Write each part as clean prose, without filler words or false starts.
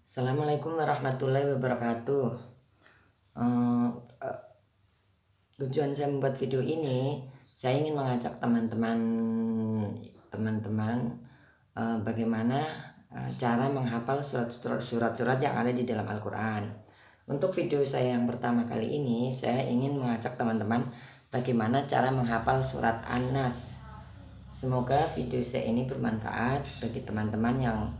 Assalamualaikum warahmatullahi wabarakatuh. Eh, Tujuan saya membuat video ini, saya ingin mengajak teman-teman bagaimana cara menghafal surat-surat yang ada di dalam Al-Quran. Untuk video saya yang pertama kali ini, saya ingin mengajak teman-teman bagaimana cara menghafal surat An-Nas. Semoga video saya ini bermanfaat bagi teman-teman yang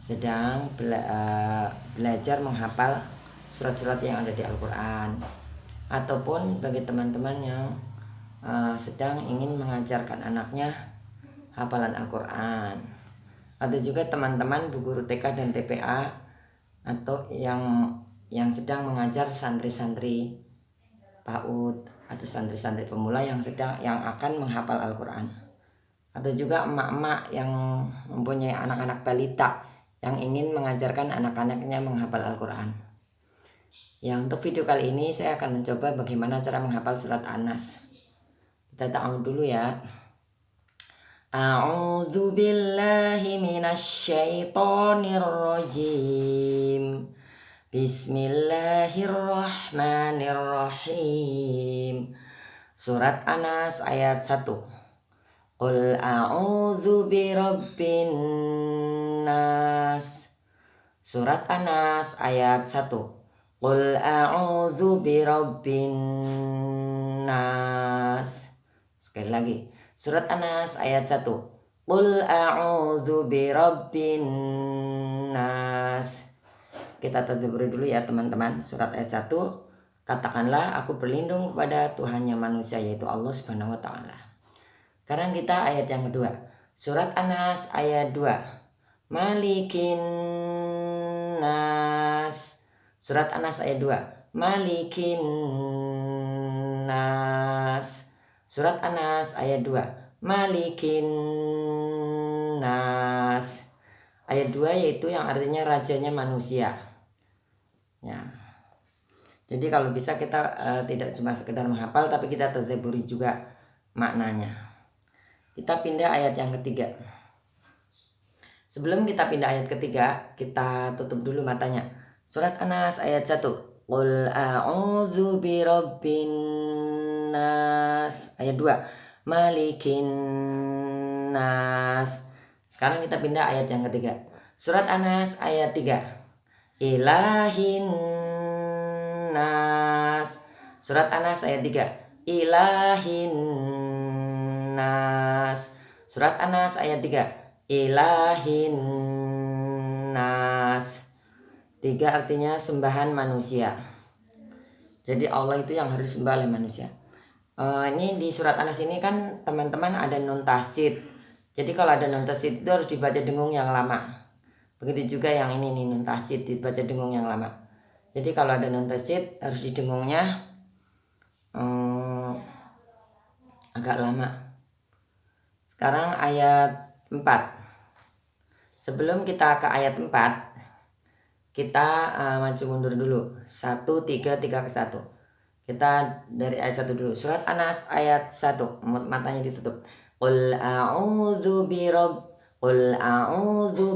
sedang belajar menghafal surat-surat yang ada di Al-Quran, ataupun bagi teman-teman yang sedang ingin mengajarkan anaknya hafalan Al-Quran, atau juga teman-teman bu guru TK dan TPA, atau yang sedang mengajar santri-santri PAUD atau santri-santri pemula yang akan menghafal Al-Quran, atau juga emak-emak yang mempunyai anak-anak balita yang ingin mengajarkan anak-anaknya menghafal Al-Quran. Ya, untuk video kali ini saya akan mencoba bagaimana cara menghafal surat An-Nas. Kita ta'awud dulu ya. A'udzu billahi minasyaitonir rajim. Bismillahirrahmanirrahim. Surat An-Nas ayat 1. Qul a'udzu birabbin nas. Surat An-Nas ayat 1. Qul a'udzu birabbin nas. Sekali lagi. Surat An-Nas ayat 1. Qul a'udzu birabbin nas. Kita tadabbur dulu ya teman-teman. Surat ayat 1. Katakanlah aku berlindung kepada Tuhannya manusia, yaitu Allah Subhanahu wa taala. Sekarang kita ayat yang kedua. Surat An-Nas ayat 2. Malikin nas. Surat An-Nas ayat 2. Malikin nas. Surat An-Nas ayat 2. Malikin nas. Ayat 2 yaitu yang artinya rajanya manusia. Ya. Jadi kalau bisa kita tidak cuma sekedar menghafal, tapi kita tadabburi juga maknanya. Kita pindah ayat yang ketiga. Sebelum kita pindah ayat ketiga, kita tutup dulu matanya. Surat An-Nas ayat 1. Qul a'udzu birabbin nas. Ayat 2. Malikin nas. Sekarang kita pindah ayat yang ketiga. Surat An-Nas ayat 3. Ilahin nas. Surat An-Nas ayat 3. Ilahin nas. Surat An-Nas ayat 3. Ilahin nas. 3 artinya sembahan manusia. Jadi Allah itu yang harus disembah oleh manusia. Ini di surat An-Nas ini kan teman-teman ada nun tasydid. Jadi kalau ada nun tasydid itu harus dibaca dengung yang lama. Begitu juga yang ini nih, nun tasydid dibaca dengung yang lama. Jadi kalau ada nun tasydid harus didengungnya agak lama. Sekarang ayat 4. Sebelum kita ke ayat 4, kita maju mundur dulu. 1, 3 ke 1. Kita dari ayat 1 dulu. Surat An-Nas ayat 1. Matanya ditutup. Qul a'udzu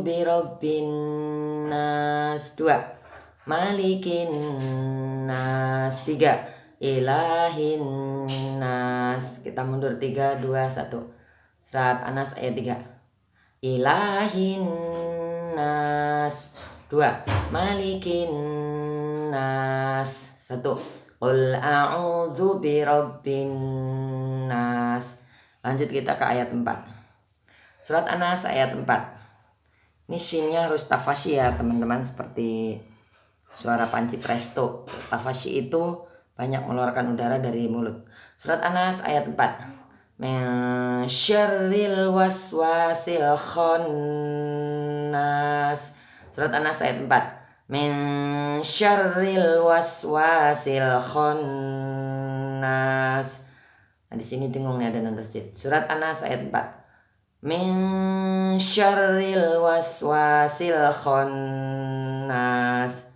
birabbin nas. 2. Malikin nas. 3. Ilahin nas. Kita mundur 3, 2, 1. Surat An-Nas ayat 3. Ilahin nas. 2. Malikin nas. 1. Qul a'udzu birabbin nas. Lanjut kita ke ayat 4. Surat An-Nas ayat 4. Ini shinnya harus tafasyi ya teman-teman, seperti suara panci presto. Tafasyi itu banyak mengeluarkan udara dari mulut. Surat An-Nas ayat 4. Min syarril waswasil khannas. Surat An-Nas ayat 4. Min syarril waswasil khannas. Nah, di sini dengung nih, ada nun tasydid. Surat An-Nas ayat 4. Min syarril waswasil khannas.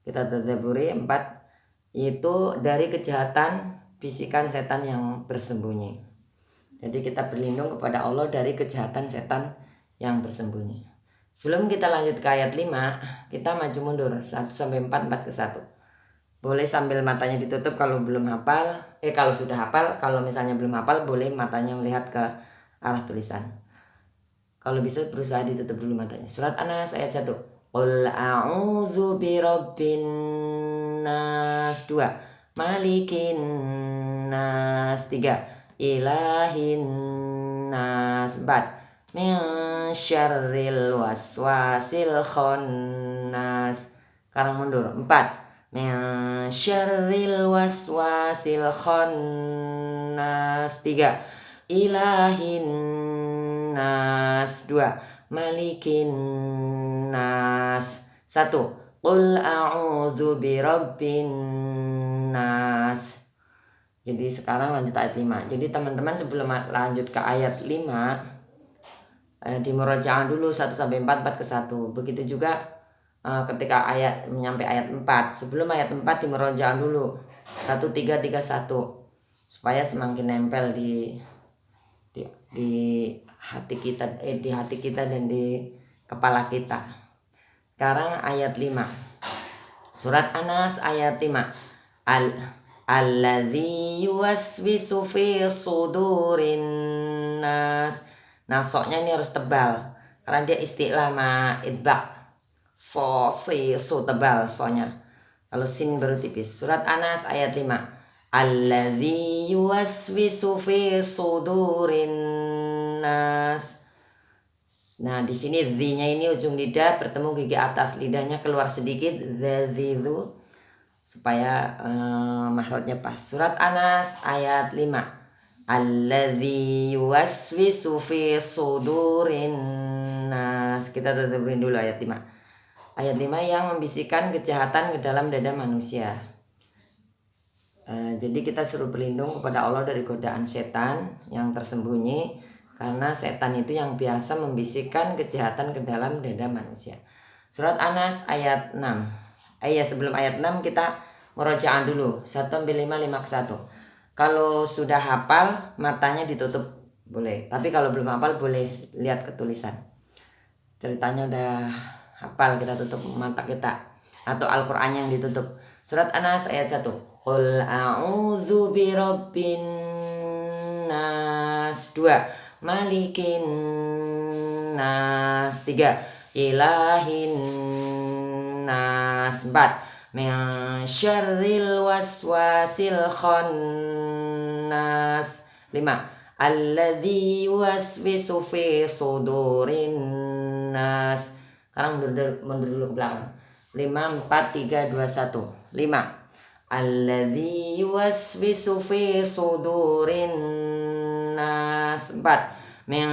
Kita tadabburi 4, yaitu dari kejahatan bisikan setan yang bersembunyi. Jadi kita berlindung kepada Allah dari kejahatan setan yang bersembunyi. Sebelum kita lanjut ke ayat 5, kita maju mundur 1 sampai 4, 4 ke 1. Boleh sambil matanya ditutup kalau belum hafal. Kalau sudah hafal, kalau misalnya belum hafal boleh matanya melihat ke arah tulisan. Kalau bisa berusaha ditutup dulu matanya. Surat An-Nas ayat 1. Qul a'udzu birabbin nas. 2. Malikin nas. 3. Ilahin nas. 4. Min syarril waswasil khannas. Sekarang mundur 4. Min syarril waswasil khannas. 3. Ilahin nas. 2. Malikin nas. 1. Qul a'udzu birabbin nas. Jadi sekarang lanjut ayat 5. Jadi teman-teman sebelum lanjut ke ayat 5 di murojaah dulu 1 sampai 4, 4 ke 1. Begitu juga ketika ayat menyampai ayat 4. Sebelum ayat 4 di murojaah dulu 1 3 3 1 supaya semakin nempel di hati kita dan di kepala kita. Sekarang ayat 5. Surat An-Nas ayat 5. Alladzi yuwaswisu fi sudurin nas. Nah, soknya ini harus tebal karena dia istilah ma idbaq. So tebal sonya. Kalau sin baru tipis. Surat An-Nas ayat 5. Alladzi yuwaswisu fi sudurin nas. Nah, di sini dzi-nya ini ujung lidah bertemu gigi atas lidahnya keluar sedikit, dzadzidu, supaya mahrajnya pas. Surat An-Nas ayat 5. Alladzi yuwaswisu fi sudurin nas. Kita tetapin dulu ayat 5. Ayat 5 yang membisikkan kejahatan ke dalam dada manusia. Jadi kita suruh berlindung kepada Allah dari godaan setan yang tersembunyi, karena setan itu yang biasa membisikkan kejahatan ke dalam dada manusia. Surat An-Nas ayat 6. Sebelum ayat 6 kita murojaah dulu 1 sampai 5, 5 ke 1. Kalau sudah hafal matanya ditutup boleh, tapi kalau belum hafal boleh lihat ke tulisan. Ceritanya udah hafal, kita tutup mata kita atau Al-Qur'annya yang ditutup. Surat An-Nas ayat 1. Qul a'udzu birabbin nas. 2. Malikin nas. 3. Ilahin nas. 4. Min syarril waswasil khannas. 5. Alladzi yuwaswisu fi sudurin nas. Sekarang mundur dulu ke belakang. 5 4 3 2 1. 5. Alladzi yuwaswisu fi sudurin nas. 4. Min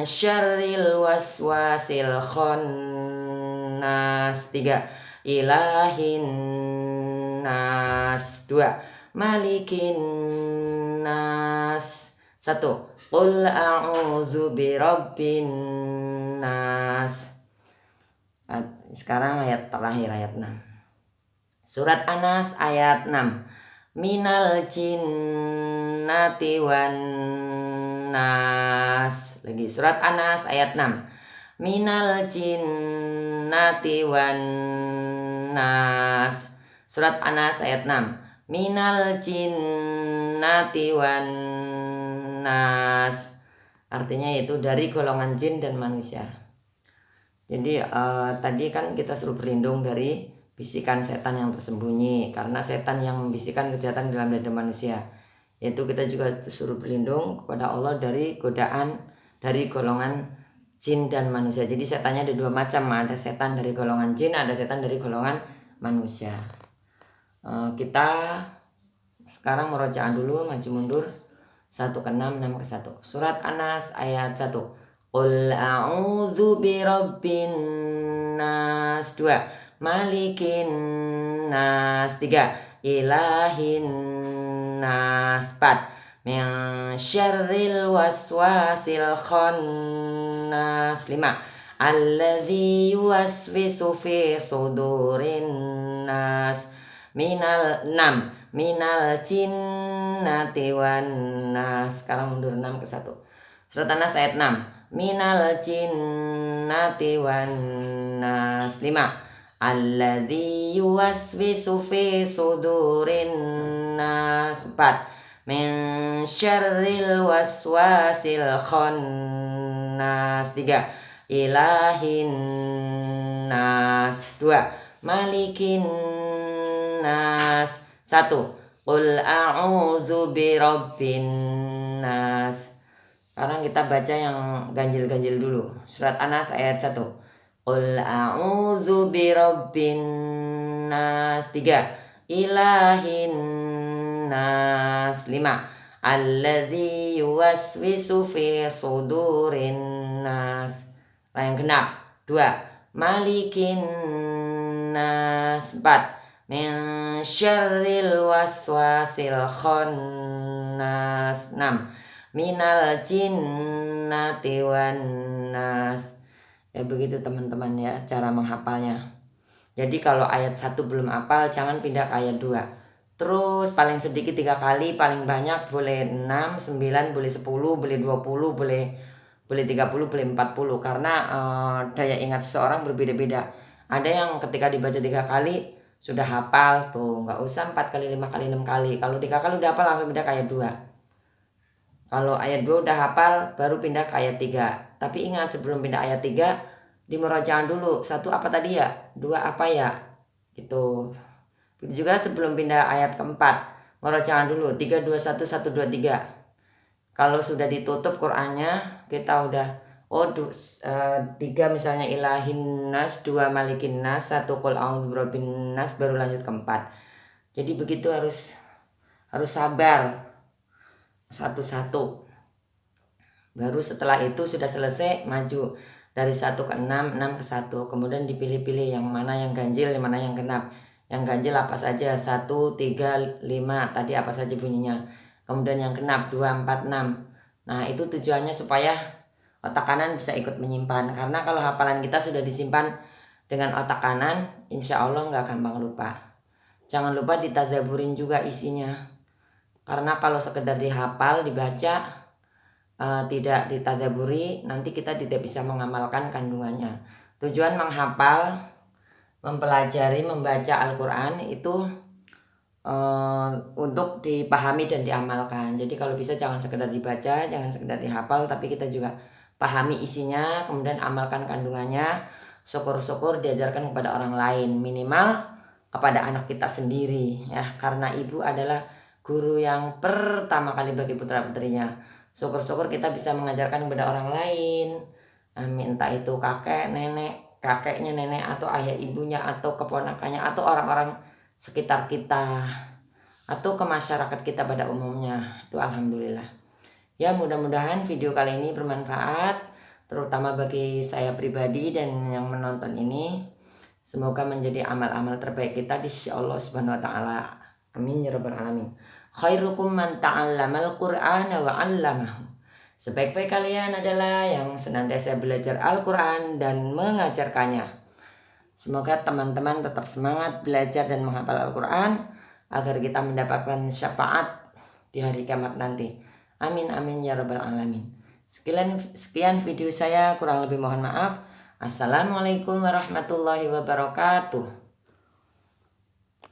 syarril waswasil khannas. 3. Ilahin nas. 2. Malikin nas. 1. Qul a'udzu birabbin nas. Sekarang ayat terakhir, ayat 6. Surat An-Nas ayat 6. Minal jinnati wan nas. Lagi surat An-Nas ayat 6. Minal jinnati wan nas. Surat An-Nas ayat 6. Minal jinnati wan nas. Artinya itu dari golongan jin dan manusia. Jadi tadi kan kita suruh berlindung dari bisikan setan yang tersembunyi, karena setan yang membisikkan kejahatan dalam dada manusia. Yaitu kita juga suruh berlindung kepada Allah dari godaan dari golongan jin dan manusia. Jadi setannya ada 2 macam, ada setan dari golongan jin, ada setan dari golongan manusia. Kita sekarang murojaah dulu, maju mundur 1 ke 6, 6 ke 1. Surat An-Nas ayat 1. Qul a'udzu birabbin nas. 2. Malikin nas. 3. Ilahin nas. 4. Min syarril waswasil khannas. 5. Alladzi yuwaswisu fi sudurin nas. 6. Minal jinnati wan nas. Sekarang mundur 6 ke 1. Surat An-Nas ayat 6. minal jinnati wan nas. 5. Alladzi yuwaswisu fi sudurin nas. 4. Min syarril waswasil khannas. 3. Ilahin nas. 2. Malikin nas. 1. Qul a'udzu birabbin nas. Sekarang kita baca yang ganjil-ganjil dulu. Surat An-Nas ayat 1. Qul a'udzu birabbin nas. 3. Ilahin nas. 5. Alladzi yuwaswisu fi sudurin nas. Yang genap. 2. Malikin nas. 4. Min syarril waswasil khannas. 6. Minal jinnati wan nas. Ya begitu teman-teman ya cara menghafalnya. Jadi kalau ayat 1 belum hafal jangan pindah ke ayat 2. Terus paling sedikit 3 kali, paling banyak boleh 6, 9, boleh 10, boleh 20, boleh 30, boleh 40. Karena daya ingat seseorang berbeda-beda. Ada yang ketika dibaca 3 kali sudah hafal tuh, nggak usah 4 kali, 5 kali, 6 kali. Kalau 3 kali udah hafal langsung pindah ke ayat 2. Kalau ayat 2 udah hafal baru pindah ke ayat 3. Tapi ingat sebelum pindah ayat 3 dimurajaah dulu. 1 apa tadi ya? 2 apa ya? Gitu. Begitu juga sebelum pindah ayat keempat, murajaah dulu 3 2 1 1 2 3. Kalau sudah ditutup Qur'annya, kita udah 3 misalnya ilahin nas, 2 malikin nas, 1 qul a'udzu birabbin nas, baru lanjut ke 4. Jadi begitu harus sabar satu-satu. Baru setelah itu sudah selesai maju dari 1 ke 6, 6 ke 1. Kemudian dipilih-pilih yang mana yang ganjil, yang mana yang genap. Yang ganjil apa saja? 1, 3, 5 tadi apa saja bunyinya. Kemudian yang genap 2, 4, 6. Nah itu tujuannya supaya otak kanan bisa ikut menyimpan. Karena kalau hafalan kita sudah disimpan dengan otak kanan, insya Allah nggak gampang lupa. Jangan lupa ditadaburin juga isinya. Karena kalau sekedar dihafal, dibaca, tidak ditadaburi, nanti kita tidak bisa mengamalkan kandungannya. Tujuan menghafal, mempelajari, membaca Al-Quran itu untuk dipahami dan diamalkan. Jadi kalau bisa jangan sekedar dibaca, jangan sekedar dihafal, tapi kita juga pahami isinya, kemudian amalkan kandungannya. Syukur-syukur diajarkan kepada orang lain, minimal kepada anak kita sendiri ya, karena ibu adalah guru yang pertama kali bagi putra-putrinya. Syukur-syukur kita bisa mengajarkan kepada orang lain, entah itu kakek, nenek, kakeknya nenek, atau ayah ibunya, atau keponakannya, atau orang-orang sekitar kita, atau ke masyarakat kita pada umumnya. Itu alhamdulillah. Ya mudah-mudahan video kali ini bermanfaat, terutama bagi saya pribadi dan yang menonton ini. Semoga menjadi amal-amal terbaik kita di sisi Allah Subhanahu wa taala. Amin ya rabbal alamin. Khairukum man ta'allamal Qur'ana wa 'allamahu. Sebaik-baik kalian adalah yang senantiasa belajar Al-Qur'an dan mengajarkannya. Semoga teman-teman tetap semangat belajar dan menghafal Al-Qur'an agar kita mendapatkan syafaat di hari kiamat nanti. Amin amin ya rabbal alamin. Sekian video saya, kurang lebih mohon maaf. Assalamualaikum warahmatullahi wabarakatuh.